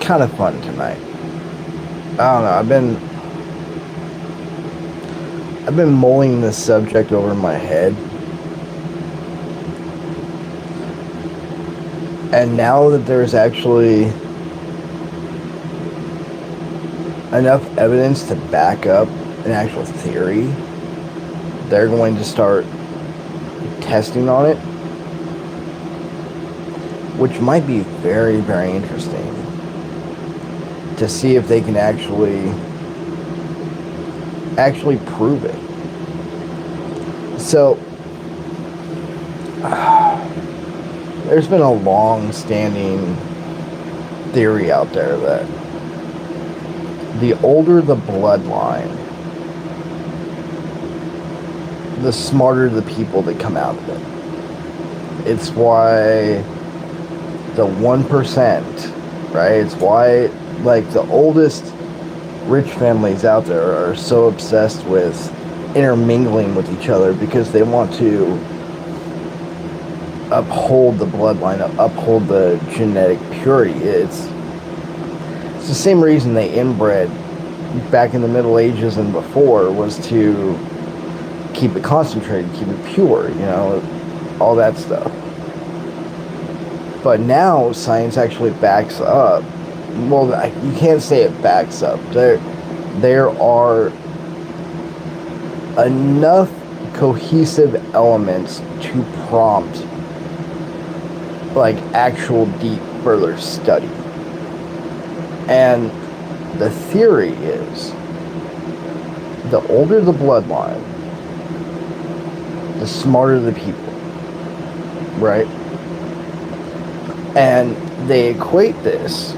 kind of fun tonight. I don't know. I've been mulling this subject over in my head, and now that there's actually enough evidence to back up an actual theory, they're going to start testing on it, which might be very, very interesting to see if they can actually prove it. So there's been a long-standing theory out there that the older the bloodline, the smarter the people that come out of it. It's why the 1%, right? It's why, like, the oldest rich families out there are so obsessed with intermingling with each other because they want to uphold the bloodline, uphold the genetic purity. It's the same reason they inbred back in the Middle Ages and before, was to keep it concentrated, keep it pure, all that stuff. But now science actually backs up. Well, you can't say it backs up. There are enough cohesive elements to prompt like actual deep further study. And the theory is the older the bloodline, the smarter the people, right? And they equate this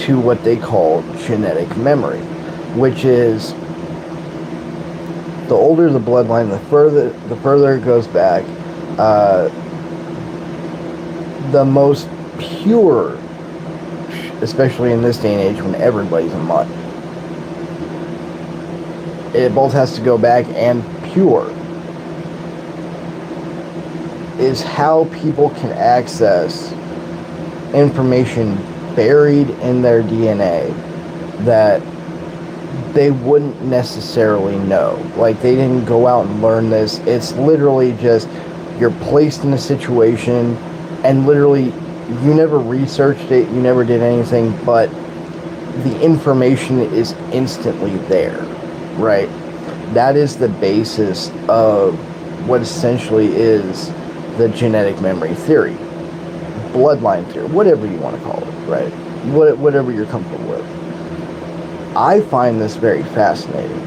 to what they call genetic memory, which is the older the bloodline, the further it goes back, the most pure, especially in this day and age when everybody's a mutt. It both has to go back and pure is how people can access information buried in their DNA that they wouldn't necessarily know. Like, they didn't go out and learn this. It's literally just you're placed in a situation and literally you never researched it, you never did anything, but the information is instantly there, right? That is the basis of what essentially is the genetic memory theory, bloodline theory, whatever you want to call it, right? Whatever you're comfortable with. I find this very fascinating.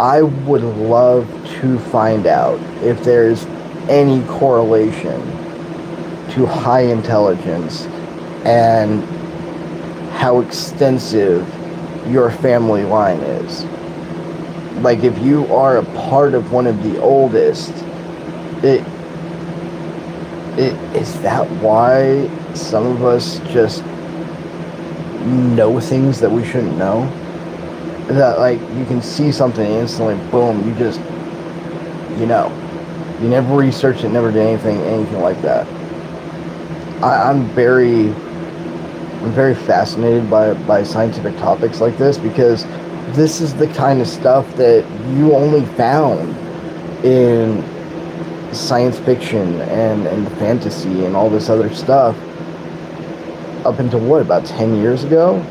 I would love to find out if there's any correlation to high intelligence and how extensive your family line is. Like, if you are a part of one of the oldest, is that why some of us just know things that we shouldn't know? That, like, you can see something instantly, boom, you know. You never researched it, never did anything like that. I'm very fascinated by scientific topics like this, because this is the kind of stuff that you only found in science fiction and fantasy and all this other stuff up until what, about 10 years ago?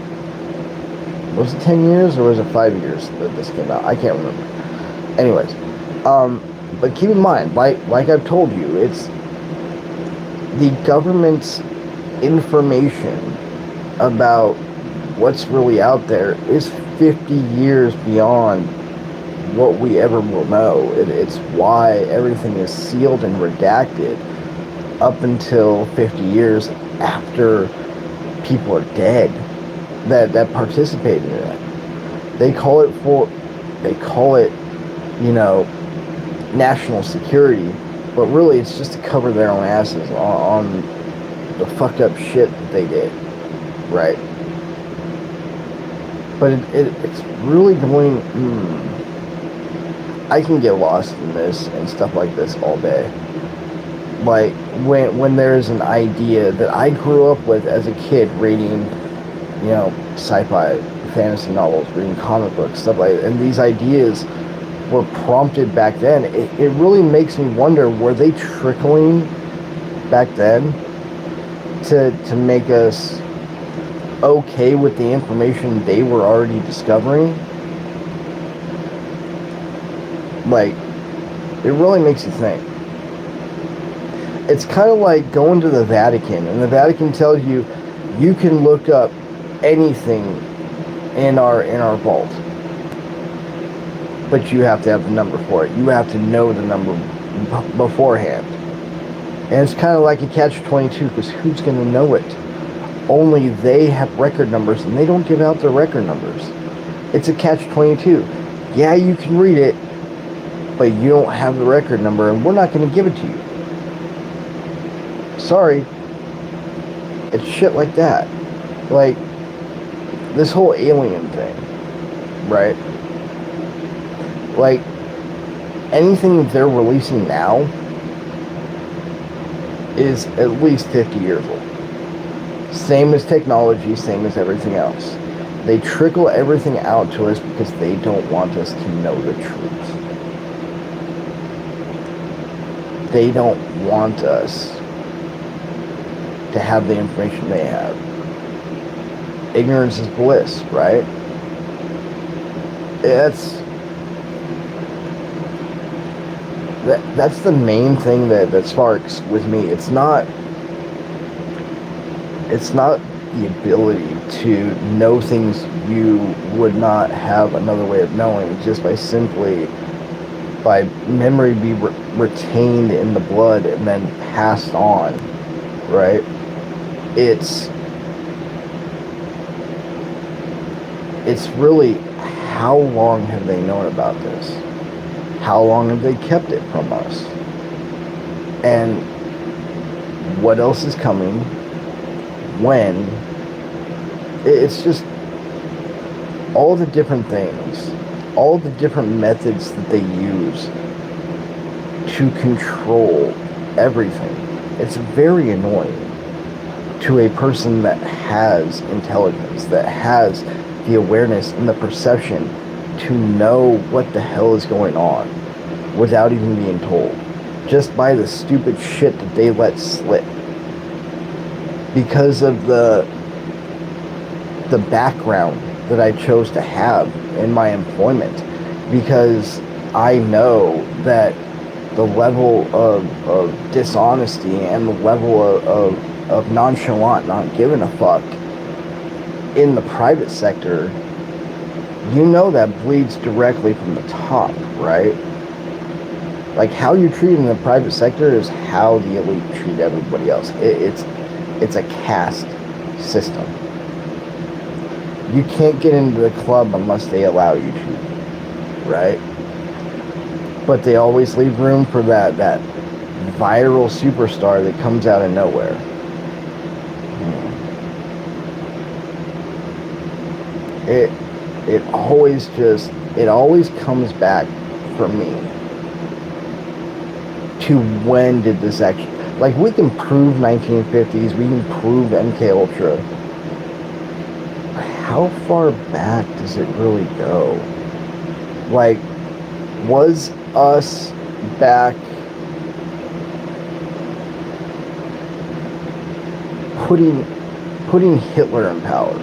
Was it 10 years or was it 5 years that this came out? I can't remember. Anyways, but keep in mind, like I've told you, it's the government's information about what's really out there is 50 years beyond what we ever will know. It's why everything is sealed and redacted up until 50 years after people are dead that participated in it. They call it, national security, but really it's just to cover their own asses on the fucked up shit that they did, right? But it's really going, I can get lost in this and stuff like this all day. Like, when there's an idea that I grew up with as a kid, reading, sci-fi, fantasy novels, reading comic books, stuff like that, and these ideas were prompted back then, it really makes me wonder, were they trickling back then to make us okay with the information they were already discovering? Like, it really makes you think. It's kind of like going to the Vatican, and the Vatican tells you you can look up anything in our vault, but you have to have the number for it. You have to know the number beforehand. And it's kind of like a catch-22, because who's going to know it? Only they have record numbers, and they don't give out their record numbers. It's a catch-22. Yeah, you can read it, but you don't have the record number, and we're not going to give it to you. Sorry. It's shit like that. Like, this whole alien thing, right? Like, anything that they're releasing now is at least 50 years old. Same as technology, same as everything else. They trickle everything out to us because they don't want us to know the truth. They don't want us to have the information they have. Ignorance is bliss, right? That's the main thing that sparks with me. It's not the ability to know things you would not have another way of knowing, just by memory be retained in the blood and then passed on, right? It's really, how long have they known about this? How long have they kept it from us? And what else is coming? When? It's just all the different things, all the different methods that they use to control everything. It's very annoying to a person that has intelligence, that has the awareness and the perception to know what the hell is going on without even being told, just by the stupid shit that they let slip because of the background that I chose to have in my employment, because I know that the level of dishonesty and the level of nonchalant, not giving a fuck in the private sector, that bleeds directly from the top, right? Like, how you treat in the private sector is how the elite treat everybody else. It's a caste system. You can't get into the club unless they allow you to, right? But they always leave room for that viral superstar that comes out of nowhere. It always comes back for me to, when did this actually, like, we can prove 1950s, we can prove MK Ultra. How far back does it really go? Like, was us back putting Hitler in power?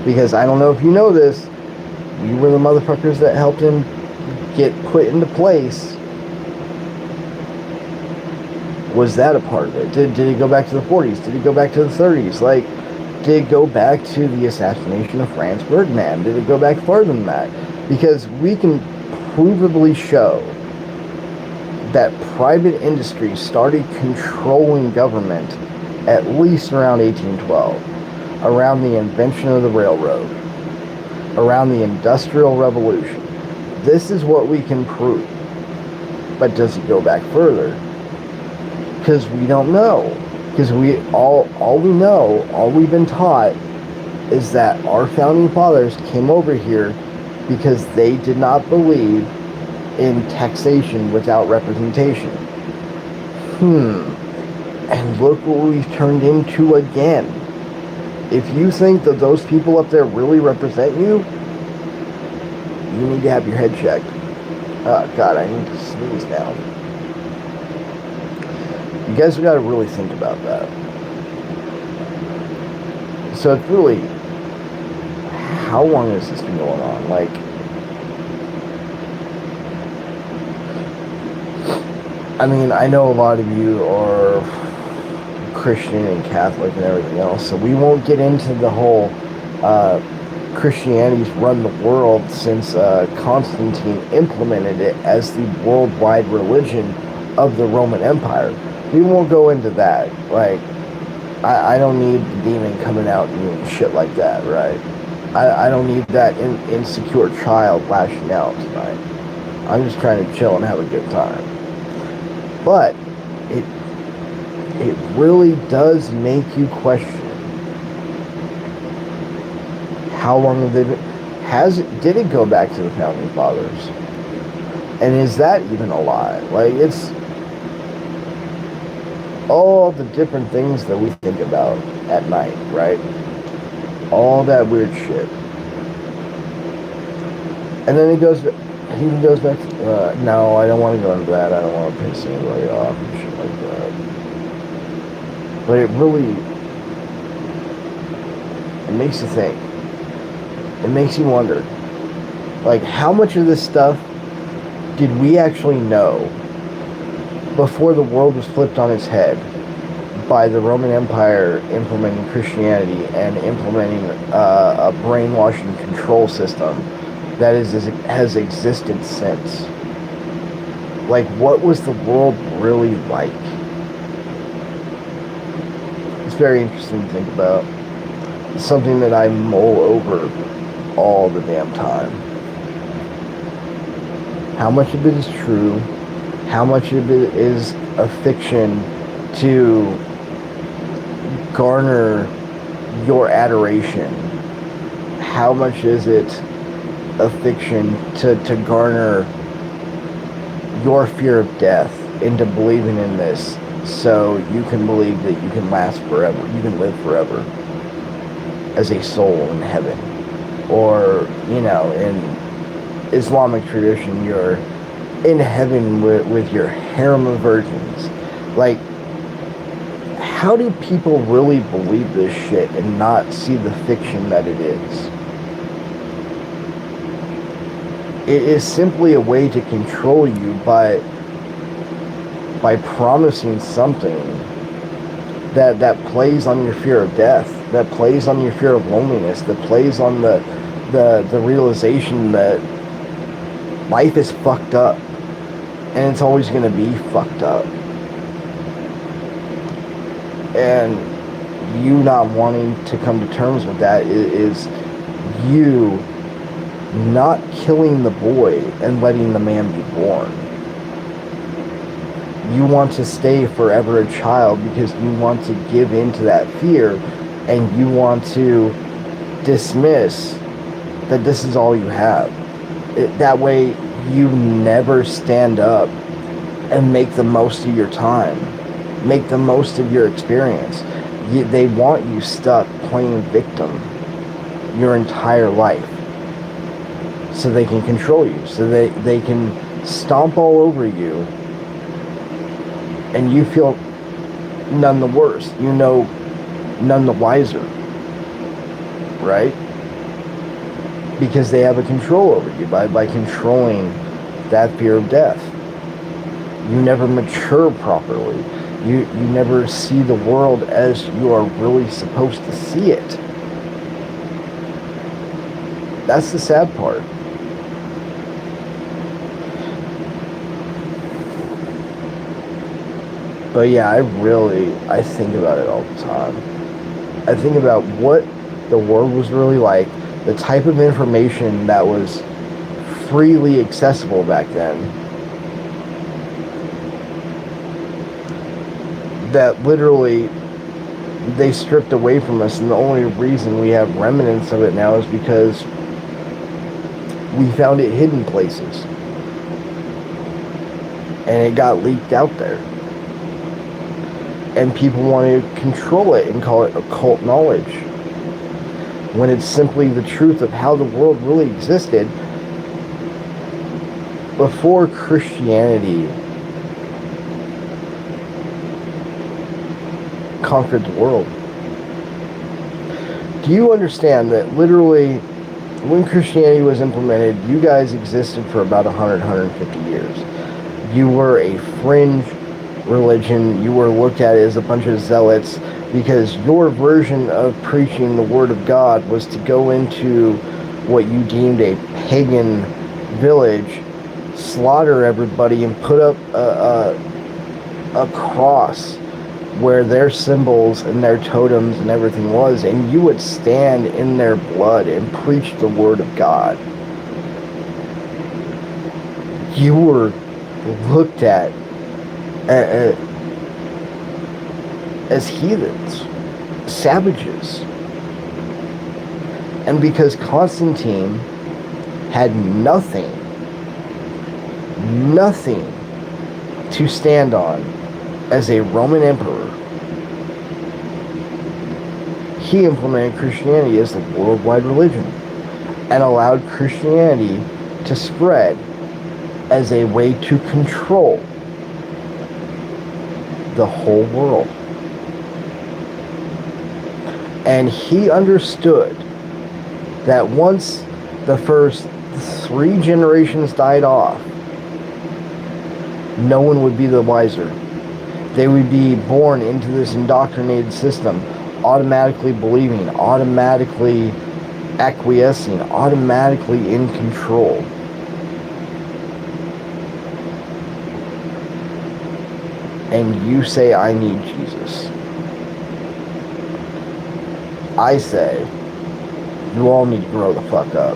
Because I don't know if you know this, we were the motherfuckers that helped him get put into place. Was that a part of it? Did it go back to the 40s? Did it go back to the 30s? Like, did it go back to the assassination of Franz Ferdinand? Did it go back farther than that? Because we can provably show that private industry started controlling government at least around 1812. Around the invention of the railroad, around the Industrial Revolution. This is what we can prove. But does it go back further? Because we don't know. Because all we know, all we've been taught, is that our founding fathers came over here because they did not believe in taxation without representation. And look what we've turned into again. If you think that those people up there really represent you, you need to have your head checked. Oh, God, I need to sneeze now. You guys have got to really think about that. So it's really, how long has this been going on? Like, I mean, I know a lot of you are Christian and Catholic and everything else, so we won't get into the whole Christianity's run the world since Constantine implemented it as the worldwide religion of the Roman Empire. We won't go into that. Like, I don't need the demon coming out and doing shit like that, right? I don't need that insecure child lashing out tonight. I'm just trying to chill and have a good time. But it really does make you question how long have they been, did it go back to the founding fathers? And is that even a lie? Like, it's all the different things that we think about at night, right? All that weird shit. And then he goes back to, no, I don't want to go into that. I don't want to piss anybody off and shit like that. But it really, it makes you think. It makes you wonder, like, how much of this stuff did we actually know before the world was flipped on its head by the Roman Empire implementing Christianity and implementing a brainwashing control system that has existed since? Like, what was the world really like? It's very interesting to think about. It's something that I mull over all the damn time. How much of it is true? How much of it is a fiction to garner your adoration? How much is it a fiction to garner your fear of death into believing in this so you can believe that you can last forever, you can live forever as a soul in heaven? Or, you know, in Islamic tradition, you're in heaven with your harem of virgins. Like, how do people really believe this shit and not see the fiction that it is? It is simply a way to control you by promising something that plays on your fear of death, that plays on your fear of loneliness, that plays on the realization that life is fucked up and it's always going to be fucked up. And you not wanting to come to terms with that is you not killing the boy and letting the man be born. You want to stay forever a child because you want to give into that fear and you want to dismiss that this is all you have. That way you never stand up and make the most of your time, make the most of your experience. They want you stuck playing victim your entire life so they can control you, so they can stomp all over you and you feel none the worse, you know, none the wiser, right? Because they have a control over you by controlling that fear of death. You never mature properly. You never see the world as you are really supposed to see it. That's the sad part. But yeah, I think about it all the time. I think about what the world was really like, the type of information that was freely accessible back then, that literally they stripped away from us, and the only reason we have remnants of it now is because we found it hidden places and it got leaked out there. And people want to control it and call it occult knowledge, when it's simply the truth of how the world really existed before Christianity conquered the world. Do you understand that literally when Christianity was implemented, you guys existed for about 100, 150 years? You were a fringe religion. You were looked at as a bunch of zealots because your version of preaching the word of God was to go into what you deemed a pagan village, slaughter everybody, and put up a cross where their symbols and their totems and everything was, and you would stand in their blood and preach the word of God. You were looked at as heathens, savages. And because Constantine had nothing to stand on as a Roman emperor, he implemented Christianity as the worldwide religion and allowed Christianity to spread as a way to control the whole world. And he understood that once the first 3 generations died off, no one would be the wiser. They would be born into this indoctrinated system, automatically believing, automatically acquiescing, automatically in control. And you say, I need Jesus. I say, you all need to grow the fuck up.